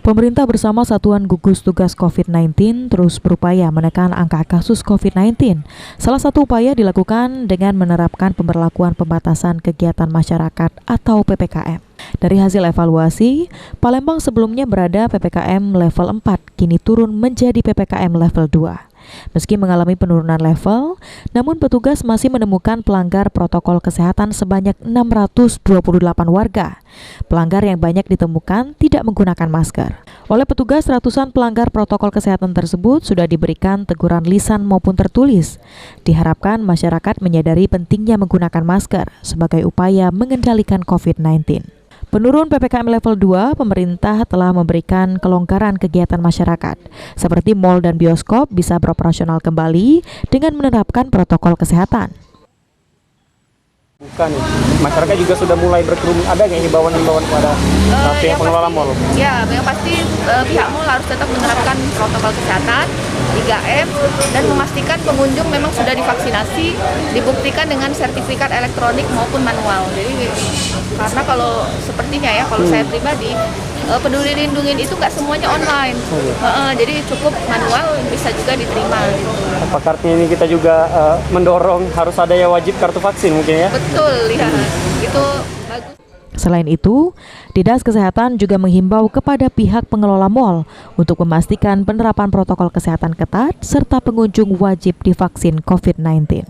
Pemerintah bersama Satuan Gugus Tugas COVID-19 terus berupaya menekan angka kasus COVID-19. Salah satu upaya dilakukan dengan menerapkan pemberlakuan pembatasan kegiatan masyarakat atau PPKM. Dari hasil evaluasi, Palembang sebelumnya berada PPKM level 4, kini turun menjadi PPKM level 2. Meski mengalami penurunan level, namun petugas masih menemukan pelanggar protokol kesehatan sebanyak 628 warga. Pelanggar yang banyak ditemukan tidak menggunakan masker. Oleh petugas, ratusan pelanggar protokol kesehatan tersebut sudah diberikan teguran lisan maupun tertulis. Diharapkan masyarakat menyadari pentingnya menggunakan masker sebagai upaya mengendalikan COVID-19. Penurun PPKM level 2, pemerintah telah memberikan kelonggaran kegiatan masyarakat, seperti mal dan bioskop bisa beroperasional kembali dengan menerapkan protokol kesehatan. Bukan, masyarakat juga sudah mulai berkerumun. Ada nggak himbauan-himbauan kepada pihak pengelola mal? Ya, yang pasti pihak mal harus tetap menerapkan protokol kesehatan 3M dan memastikan pengunjung memang sudah divaksinasi, dibuktikan dengan sertifikat elektronik maupun manual. Jadi karena kalau sepertinya ya, kalau saya pribadi Peduli Lindungi itu nggak semuanya online, jadi cukup manual bisa juga diterima. Apakah artinya ini kita juga mendorong harus ada yang wajib kartu vaksin mungkin ya? Betul, ya itu bagus. Selain itu, Dinas Kesehatan juga menghimbau kepada pihak pengelola mal untuk memastikan penerapan protokol kesehatan ketat serta pengunjung wajib divaksin COVID-19.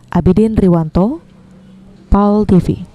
Abidin Riwanto, PAL TV.